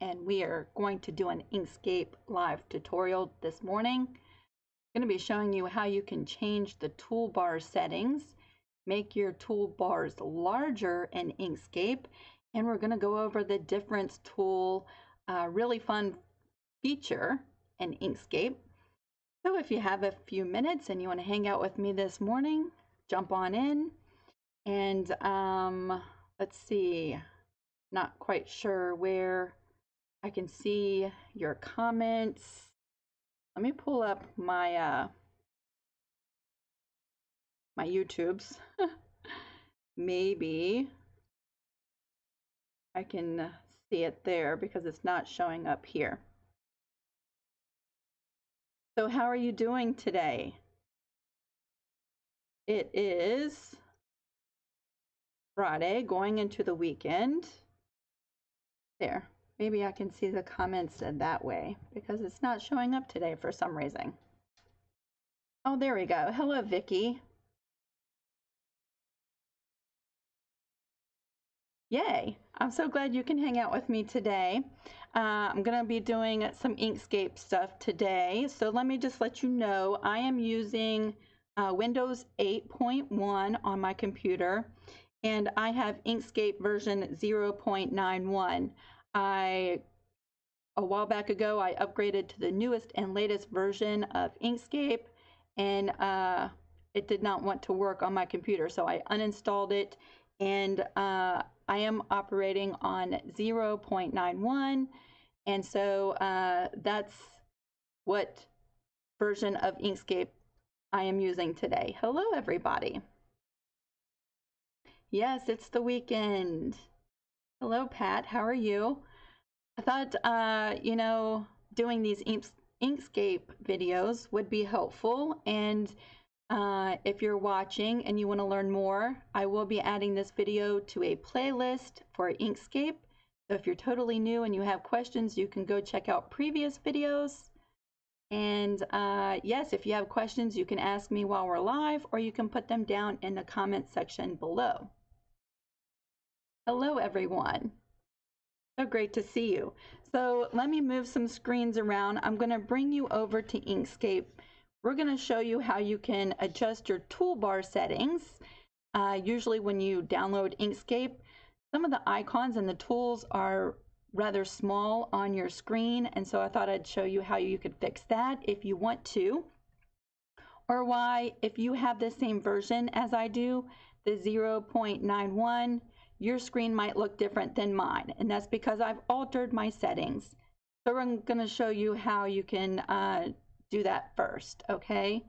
and we are going to do an Inkscape live tutorial this morning. I'm going to be showing you how you can change the toolbar settings, make your toolbars larger in Inkscape, and we're going to go over the difference tool, really fun feature in Inkscape. So if you have a few minutes and you want to hang out with me this morning, jump on in. And let's see, not quite sure where I can see your comments. Let me pull up my my YouTubes. Maybe I can see it there because it's not showing up here. So how are you doing today? It is Friday, going into the weekend. There, maybe I can see the comments that way because it's not showing up today for some reason. Oh, there we go. Hello, Vicky. Yay, I'm so glad you can hang out with me today. I'm going to be doing some Inkscape stuff today. So let me just let you know, I am using Windows 8.1 on my computer, and I have Inkscape version 0.91. A while back ago, I upgraded to the newest and latest version of Inkscape, and it did not want to work on my computer, so I uninstalled it, and I am operating on 0.91, and so that's what version of Inkscape I am using today. Hello, everybody. Yes, it's the weekend. Hello, Pat. How are you? I thought, you know, doing these Inkscape videos would be helpful, and if you're watching and you want to learn more, I will be adding this video to a playlist for Inkscape. So if you're totally new and you have questions, you can go check out previous videos. And yes, if you have questions, you can ask me while we're live, or you can put them down in the comment section below. Hello, everyone. So great to see you. So let me move some screens around. I'm going to bring you over to Inkscape. We're going to show you how you can adjust your toolbar settings. Usually when you download Inkscape, some of the icons and the tools are rather small on your screen, and so I thought I'd show you how you could fix that if you want to, or why, if you have the same version as I do, the 0.91, your screen might look different than mine, and that's because I've altered my settings. So I'm going to show you how you can do that first, okay?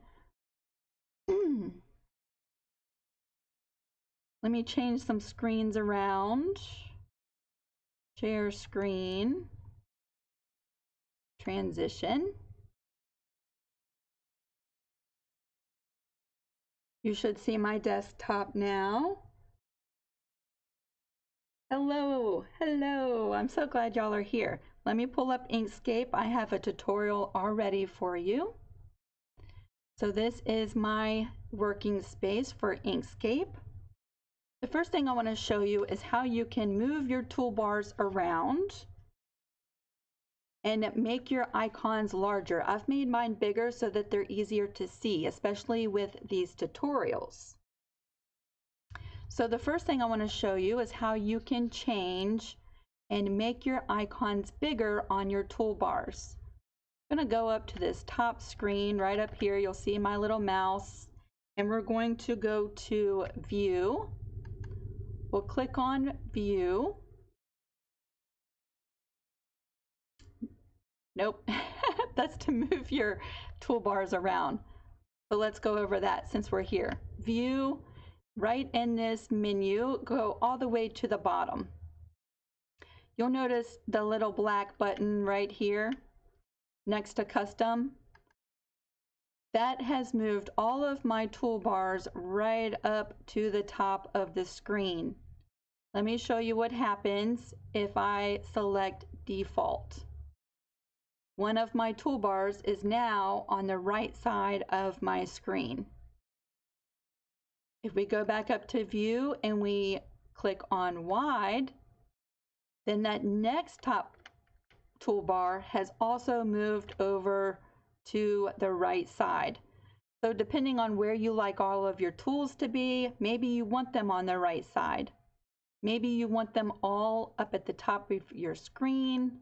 Let me change some screens around. Share screen. Transition. You should see my desktop now. Hello, hello. I'm so glad y'all are here. Let me pull up Inkscape. I have a tutorial already for you. So this is my working space for Inkscape. The first thing I want to show you is how you can move your toolbars around and make your icons larger. I've made mine bigger so that they're easier to see, especially with these tutorials. So the first thing I want to show you is how you can change and make your icons bigger on your toolbars. I'm going to go up to this top screen right up here. You'll see my little mouse, and we're going to go to View. We'll click on View. Nope, that's to move your toolbars around. But let's go over that since we're here. View, right in this menu, go all the way to the bottom. You'll notice the little black button right here next to Custom. That has moved all of my toolbars right up to the top of the screen. Let me show you what happens if I select Default. One of my toolbars is now on the right side of my screen. If we go back up to View and we click on Wide, then that next top toolbar has also moved over to the right side. So depending on where you like all of your tools to be, maybe you want them on the right side. Maybe you want them all up at the top of your screen.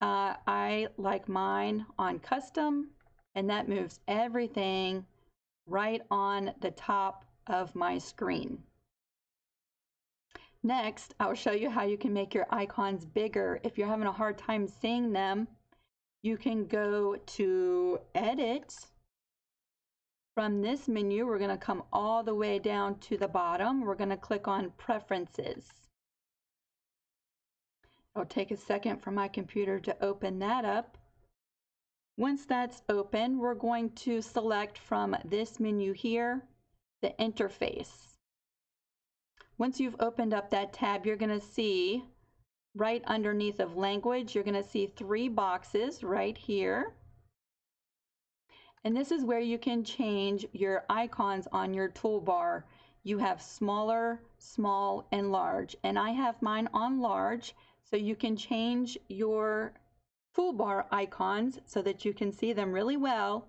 I like mine on custom, and that moves everything right on the top of my screen. Next, I'll show you how you can make your icons bigger. If you're having a hard time seeing them, you can go to Edit. From this menu, we're going to come all the way down to the bottom. We're going to click on Preferences. It'll take a second for my computer to open that up. Once that's open, we're going to select from this menu here, the interface. Once you've opened up that tab, you're going to see right underneath of language, you're going to see 3 boxes right here. And this is where you can change your icons on your toolbar. You have smaller, small, and large. And I have mine on large, so you can change your toolbar icons so that you can see them really well.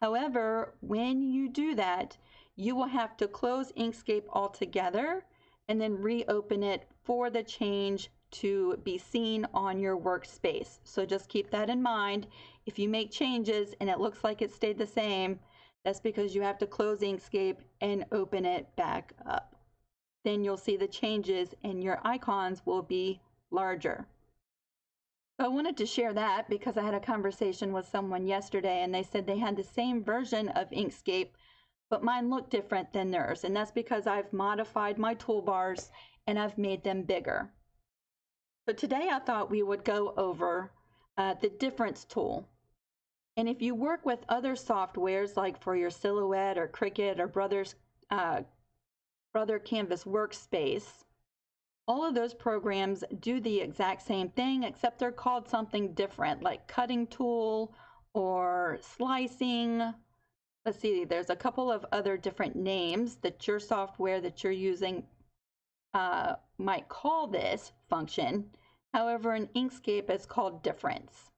However, when you do that, you will have to close Inkscape altogether and then reopen it for the change to be seen on your workspace. So just keep that in mind. If you make changes and it looks like it stayed the same, that's because you have to close Inkscape and open it back up. Then you'll see the changes and your icons will be larger. So I wanted to share that because I had a conversation with someone yesterday and they said they had the same version of Inkscape, but mine looked different than theirs. And that's because I've modified my toolbars and I've made them bigger. So today I thought we would go over the difference tool. And if you work with other softwares like for your Silhouette or Cricut or Brother Canvas Workspace, all of those programs do the exact same thing, except they're called something different, like cutting tool or slicing. Let's see, there's a couple of other different names that your software that you're using might call this function. However, in Inkscape, it's called difference.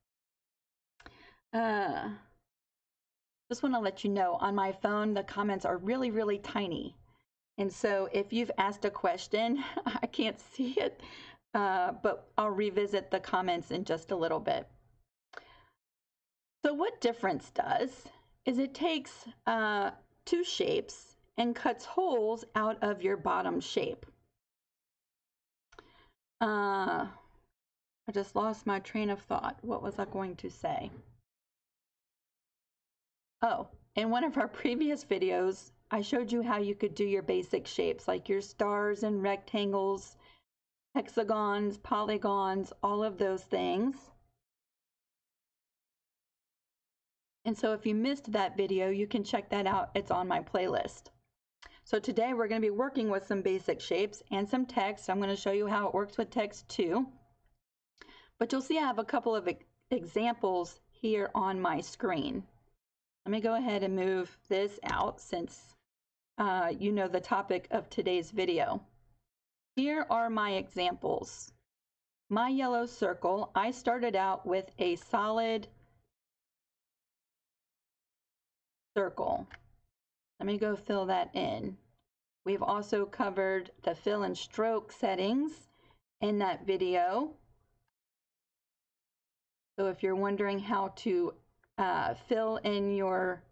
Just want to let you know, on my phone, the comments are really, really tiny. And so if you've asked a question, I can't see it, but I'll revisit the comments in just a little bit. So what difference does is it takes 2 shapes and cuts holes out of your bottom shape. I just lost my train of thought. What was I going to say? Oh, in one of our previous videos, I showed you how you could do your basic shapes, like your stars and rectangles, hexagons, polygons, all of those things. And so if you missed that video, you can check that out. It's on my playlist. So today we're going to be working with some basic shapes and some text. I'm going to show you how it works with text too. But you'll see I have a couple of examples here on my screen. Let me go ahead and move this out since you know the topic of today's video. Here are my examples. My yellow circle, I started out with a solid circle. Let me go fill that in. We've also covered the fill and stroke settings in that video. So if you're wondering how to fill in your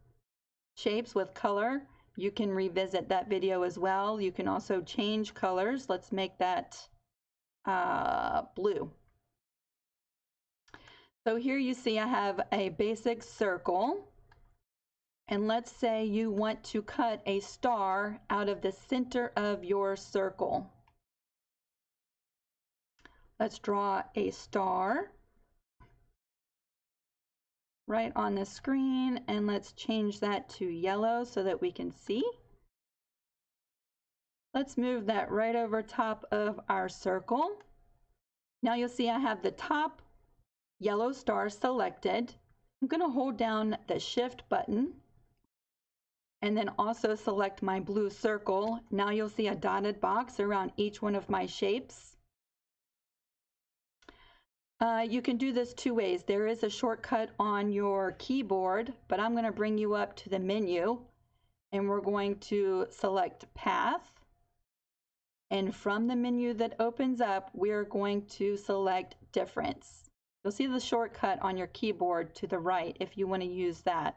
shapes with color, you can revisit that video as well. You can also change colors. Let's make that blue. So here you see I have a basic circle. And let's say you want to cut a star out of the center of your circle. Let's draw a star right on the screen, and let's change that to yellow so that we can see. Let's move that right over top of our circle. Now you'll see I have the top yellow star selected. I'm going to hold down the Shift button and then also select my blue circle. Now you'll see a dotted box around each one of my shapes. You can do this two ways. There is a shortcut on your keyboard, but I'm going to bring you up to the menu, and we're going to select Path. And from the menu that opens up, we're going to select Difference. You'll see the shortcut on your keyboard to the right if you want to use that.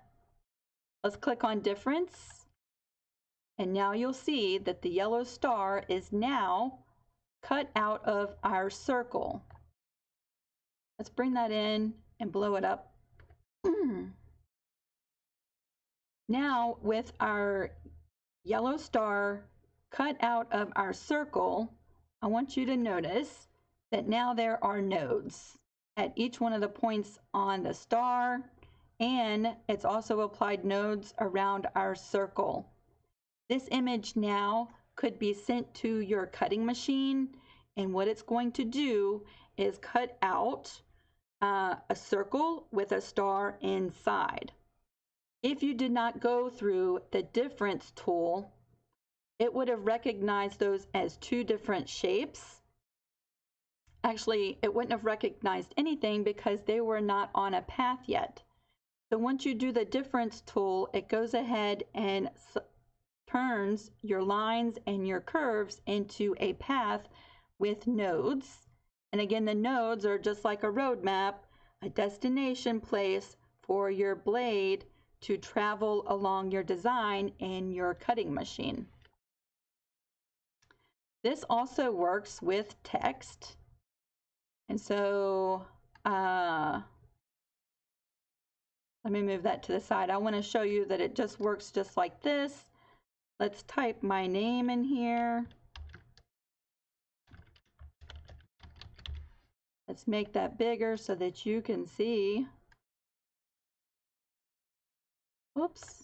Let's click on Difference. And now you'll see that the yellow star is now cut out of our circle. Let's bring that in and blow it up. Now, with our yellow star cut out of our circle, I want you to notice that now there are nodes at each one of the points on the star, and it's also applied nodes around our circle. This image now could be sent to your cutting machine, and what it's going to do is cut out a circle with a star inside. If you did not go through the difference tool, it would have recognized those as two different shapes. Actually, it wouldn't have recognized anything because they were not on a path yet. So once you do the difference tool, it goes ahead and turns your lines and your curves into a path with nodes. And again, the nodes are just like a roadmap, a destination place for your blade to travel along your design in your cutting machine. This also works with text. And so let me move that to the side. I want to show you that it just works just like this. Let's type my name in here. Let's make that bigger so that you can see. Oops.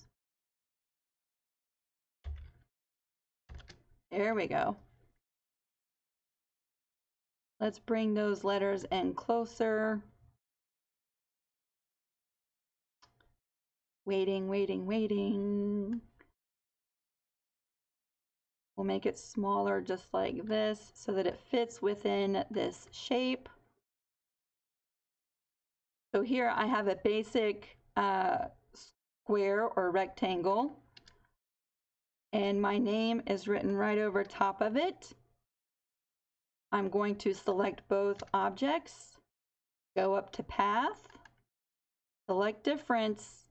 There we go. Let's bring those letters in closer. Waiting, waiting, waiting. We'll make it smaller just like this so that it fits within this shape. So here I have a basic square or rectangle, and my name is written right over top of it. I'm going to select both objects, go up to Path, select Difference,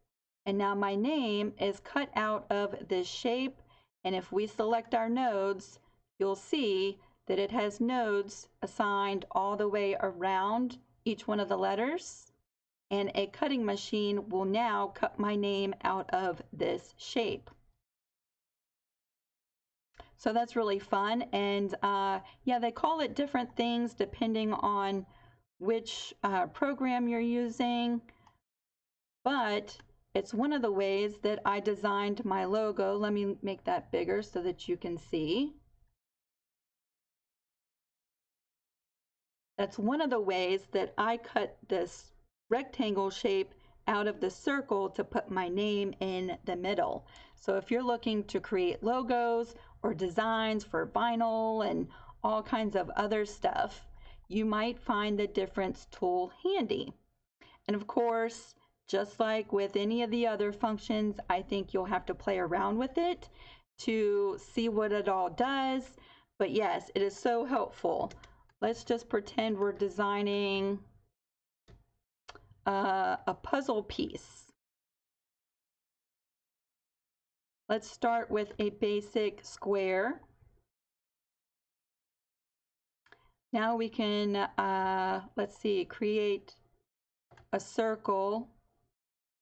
and now my name is cut out of this shape. And if we select our nodes, you'll see that it has nodes assigned all the way around each one of the letters. And a cutting machine will now cut my name out of this shape. So that's really fun. And yeah, they call it different things depending on which program you're using. But it's one of the ways that I designed my logo. Let me make that bigger so that you can see. That's one of the ways that I cut this rectangle shape out of the circle to put my name in the middle. So if you're looking to create logos or designs for vinyl and all kinds of other stuff, you might find the difference tool handy. And of course, just like with any of the other functions, I think you'll have to play around with it to see what it all does. But yes, it is so helpful. Let's just pretend we're designing a puzzle piece. Let's start with a basic square. Now we can, let's see, create a circle.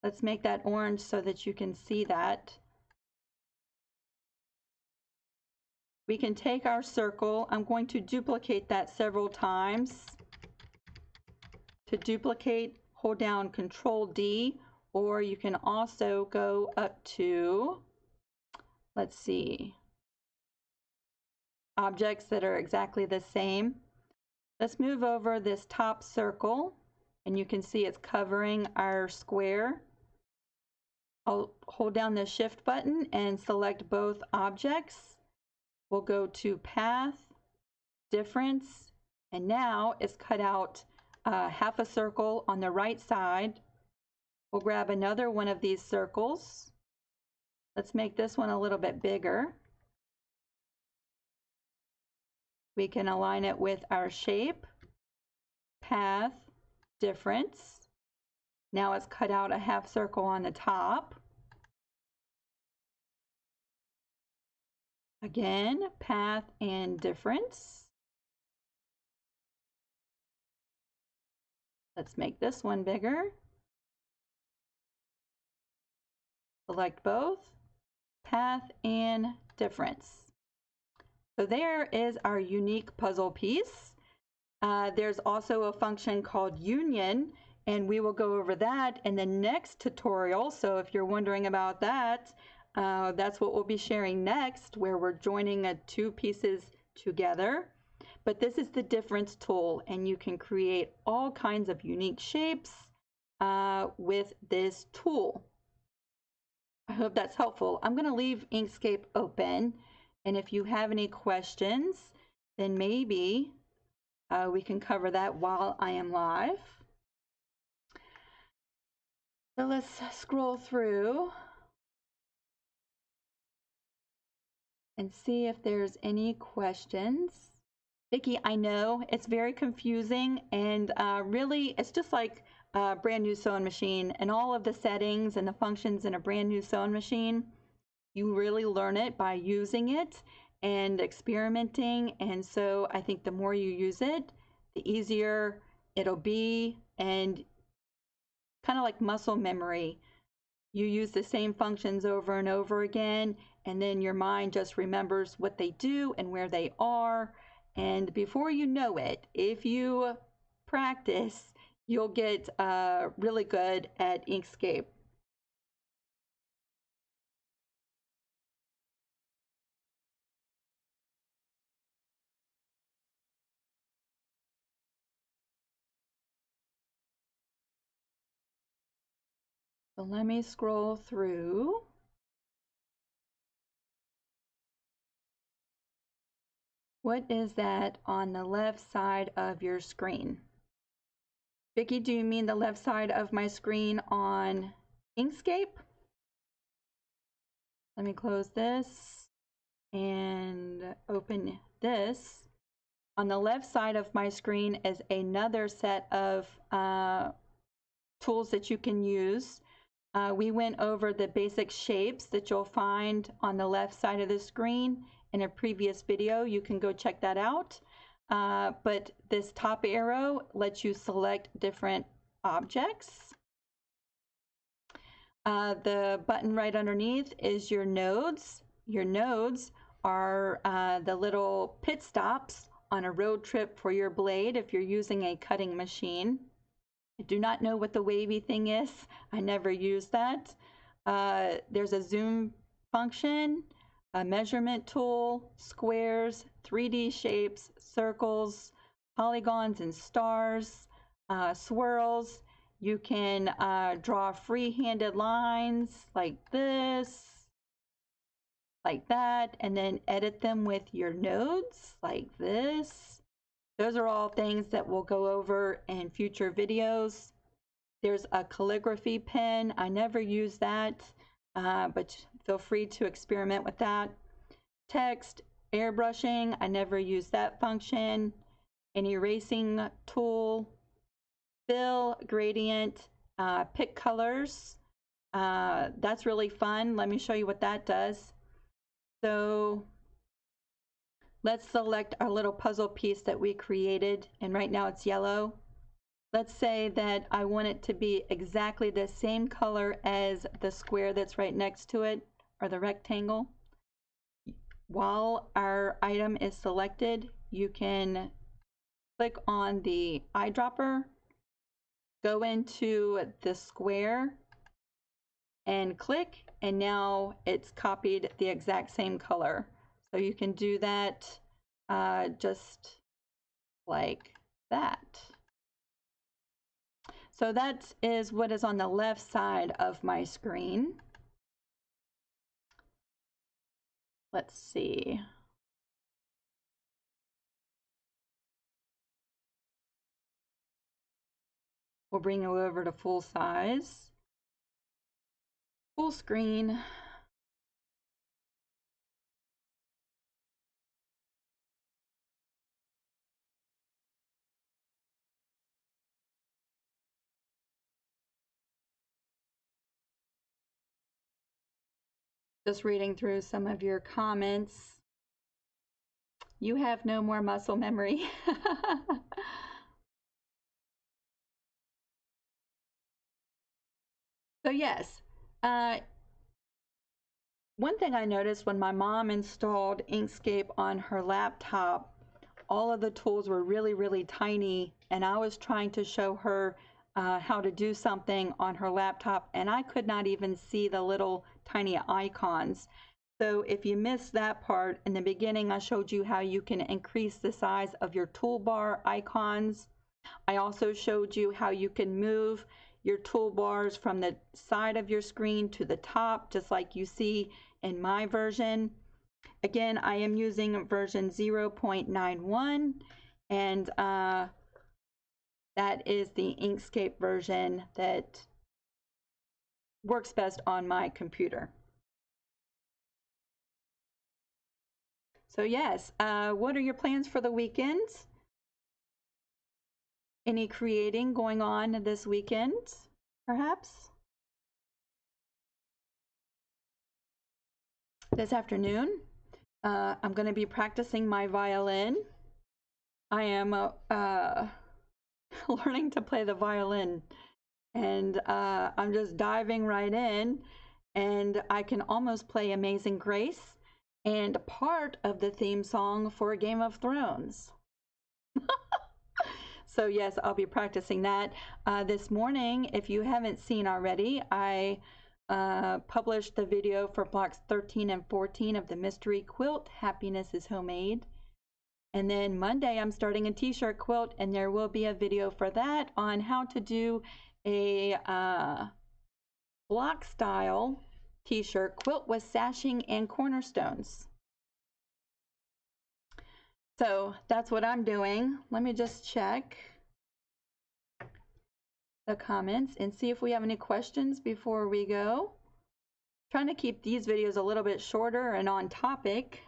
Let's make that orange so that you can see that. We can take our circle. I'm going to duplicate that several times. To duplicate, hold down Control D, or you can also go up to, let's see, objects that are exactly the same. Let's move over this top circle, and you can see it's covering our square. I'll hold down the Shift button and select both objects. We'll go to Path, Difference, and now it's cut out half a circle on the right side. We'll grab another one of these circles. Let's make this one a little bit bigger. We can align it with our shape, path, difference. Now it's cut out a half circle on the top. Again, path and difference. Let's make this one bigger. Select both, path and difference. So there is our unique puzzle piece. There's also a function called union, and we will go over that in the next tutorial. So if you're wondering about that, that's what we'll be sharing next, where we're joining two pieces together. But this is the difference tool, and you can create all kinds of unique shapes with this tool. I hope that's helpful. I'm going to leave Inkscape open, and if you have any questions, then maybe we can cover that while I am live. So let's scroll through and see if there's any questions. Vicki, I know it's very confusing, and really it's just like a brand new sewing machine, and all of the settings and the functions in a brand new sewing machine, you really learn it by using it and experimenting. And so I think the more you use it, the easier it'll be, and kind of like muscle memory. You use the same functions over and over again, and then your mind just remembers what they do and where they are. And before you know it, if you practice, you'll get really good at Inkscape. So let me scroll through. What is that on the left side of your screen? Vicki, do you mean the left side of my screen on Inkscape? Let me close this and open this. On the left side of my screen is another set of tools that you can use. We went over the basic shapes that you'll find on the left side of the screen in a previous video. You can go check that out. But this top arrow lets you select different objects. The button right underneath is your nodes. Your nodes are the little pit stops on a road trip for your blade if you're using a cutting machine. I do not know what the wavy thing is. I never use that. There's a zoom function, a measurement tool, squares, 3D shapes, circles, polygons and stars, swirls. You can draw free-handed lines like this, like that, and then edit them with your nodes like this. Those are all things that we'll go over in future videos. There's a calligraphy pen. I never use that, but feel free to experiment with that. Text, airbrushing, I never use that function. An erasing tool, fill, gradient, pick colors. That's really fun. Let me show you what that does. So let's select our little puzzle piece that we created, and right now it's yellow. Let's say that I want it to be exactly the same color as the square that's right next to it, or the rectangle. While our item is selected, you can click on the eyedropper, go into the square, and click, and now it's copied the exact same color. So you can do that just like that. So that is what is on the left side of my screen. Let's see. We'll bring it over to full size, full screen. Just reading through some of your comments. You have no more muscle memory. So yes, one thing I noticed when my mom installed Inkscape on her laptop, all of the tools were really tiny, and I was trying to show her how to do something on her laptop, and I could not even see the little tiny icons. So if you missed that part, in the beginning I showed you how you can increase the size of your toolbar icons. I also showed you how you can move your toolbars from the side of your screen to the top, just like you see in my version. Again, I am using version 0.91, and that is the Inkscape version that works best on my computer. So yes, what are your plans for the weekend? Any creating going on this weekend, perhaps? This afternoon, I'm going to be practicing my violin. I am learning to play the violin, and I'm just diving right in, and I can almost play Amazing Grace and part of the theme song for Game of Thrones. So yes, I'll be practicing that. This morning, if you haven't seen already, I published the video for blocks 13 and 14 of the mystery quilt, Happiness is Homemade. And then Monday, I'm starting a t-shirt quilt, and there will be a video for that on how to do a block style t-shirt quilt with sashing and cornerstones. So that's what I'm doing. Let me just check the comments and see if we have any questions before we go. Trying to keep these videos a little bit shorter and on topic.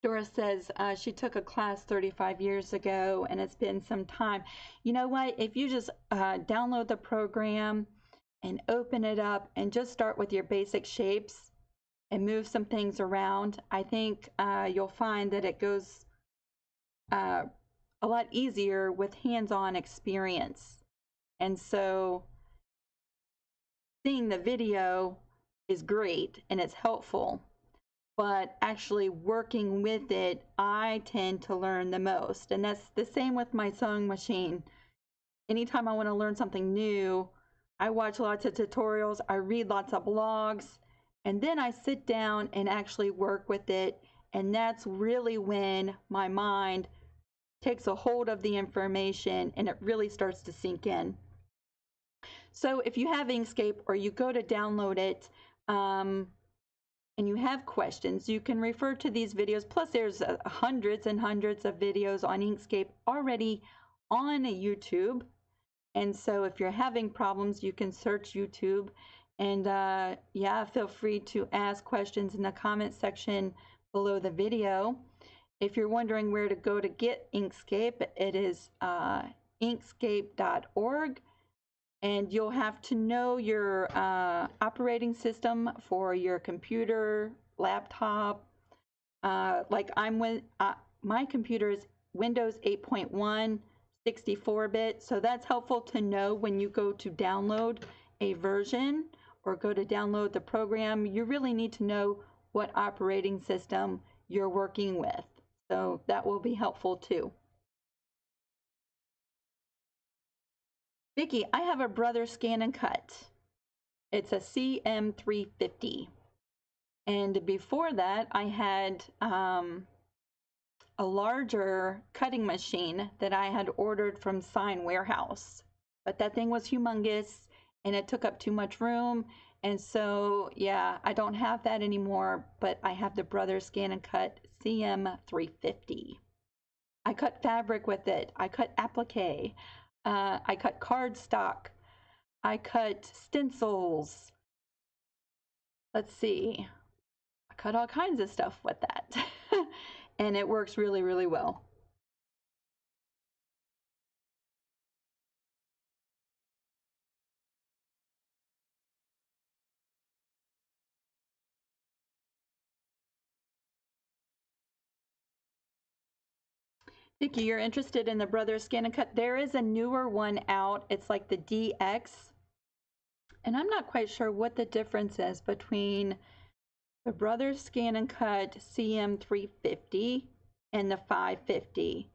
Doris says she took a class 35 years ago and it's been some time. You know what? If you just download the program and open it up and just start with your basic shapes and move some things around, I think you'll find that it goes a lot easier with hands-on experience. And so seeing the video is great and it's helpful, but actually working with it, I tend to learn the most. And that's the same with my sewing machine. Anytime I want to learn something new, I watch lots of tutorials, I read lots of blogs, and then I sit down and actually work with it. And that's really when my mind takes a hold of the information and it really starts to sink in. So if you have Inkscape or you go to download it, and you have questions, you can refer to these videos. Plus there's hundreds and hundreds of videos on Inkscape already on YouTube. And so if you're having problems, you can search YouTube. And yeah, feel free to ask questions in the comment section below the video. If you're wondering where to go to get Inkscape, it is inkscape.org. And you'll have to know your operating system for your computer, laptop. Like my computer is Windows 8.1, 64-bit. So that's helpful to know when you go to download a version or go to download the program. You really need to know what operating system you're working with. So that will be helpful too. Vicki, I have a Brother Scan and Cut. It's a CM350. And before that, I had a larger cutting machine that I had ordered from Sign Warehouse. But that thing was humongous and it took up too much room And so, yeah, I don't have that anymore, but I have the Brothers Scan and Cut CM350. I cut fabric with it. I cut applique. I cut cardstock. I cut stencils. Let's see. I cut all kinds of stuff with that. And it works really, really well. Vicky, you're interested in the Brothers Scan and Cut? There is a newer one out. It's like the DX. And I'm not quite sure what the difference is between the Brothers Scan and Cut CM350 and the 550.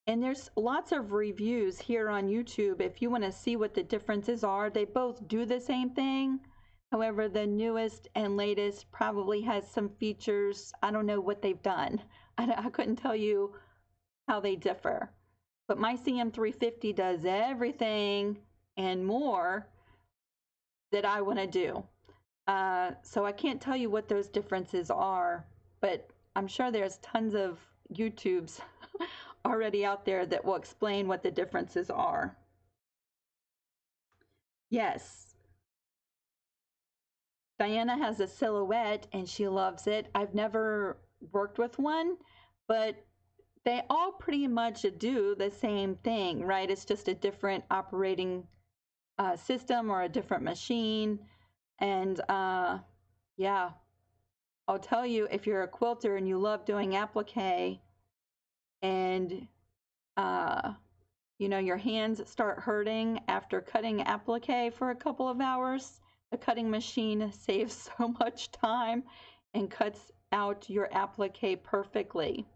And there's lots of reviews here on YouTube if you want to see what the differences are. They both do the same thing. However, the newest and latest probably has some features. I don't know what they've done. I couldn't tell you how they differ. But my CM350 does everything and more that I want to do. So I can't tell you what those differences are, but I'm sure there's tons of YouTubes already out there that will explain what the differences are. Yes. Diana has a silhouette and she loves it. I've never worked with one, but they all pretty much do the same thing, right? It's just a different operating system or a different machine. And yeah, I'll tell you, if you're a quilter and you love doing applique and you know, your hands start hurting after cutting applique for a couple of hours, the cutting machine saves so much time and cuts out your applique perfectly.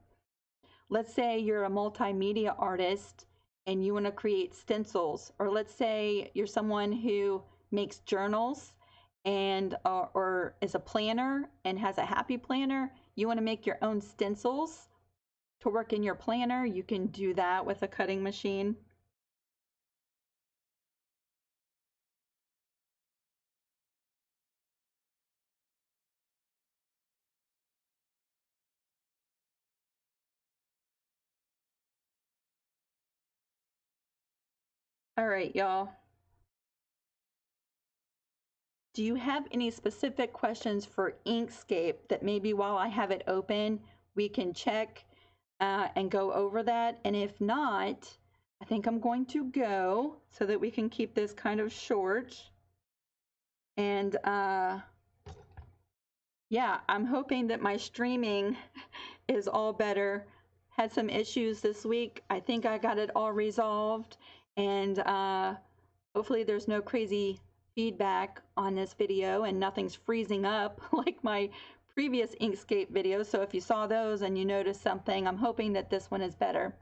Let's say you're a multimedia artist and you want to create stencils, or let's say you're someone who makes journals and or is a planner and has a happy planner. You want to make your own stencils to work in your planner. You can do that with a cutting machine. All right, y'all. Do you have any specific questions for Inkscape that maybe while I have it open, we can check and go over that? And if not, I think I'm going to go so that we can keep this kind of short. And yeah, I'm hoping that my streaming is all better. Had some issues this week. I think I got it all resolved. And hopefully there's no crazy feedback on this video and nothing's freezing up like my previous Inkscape videos. So if you saw those and you noticed something, I'm hoping that this one is better.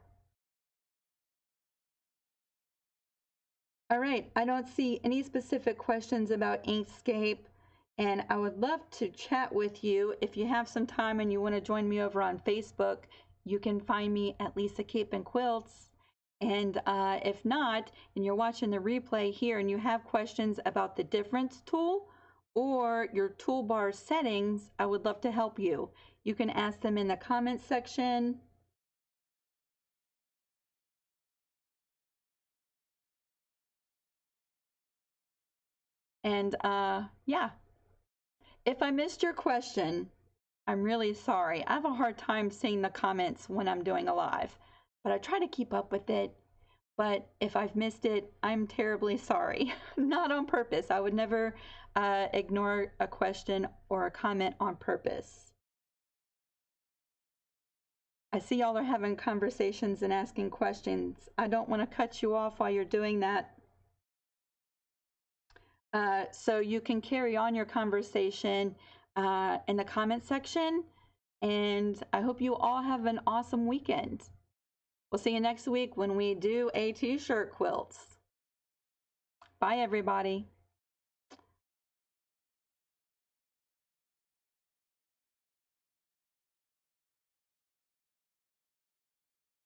All right, I don't see any specific questions about Inkscape, and I would love to chat with you. If you have some time and you want to join me over on Facebook, you can find me at Lisa Capen Quilts. And if not, and you're watching the replay here and you have questions about the difference tool or your toolbar settings, I would love to help you. You can ask them in the comments section. And yeah, if I missed your question, I'm really sorry. I have a hard time seeing the comments when I'm doing a live, but I try to keep up with it. But if I've missed it, I'm terribly sorry. Not on purpose. I would never ignore a question or a comment on purpose. I see y'all are having conversations and asking questions. I don't want to cut you off while you're doing that. So you can carry on your conversation in the comment section. And I hope you all have an awesome weekend. We'll see you next week when we do a t-shirt quilts. Bye, everybody.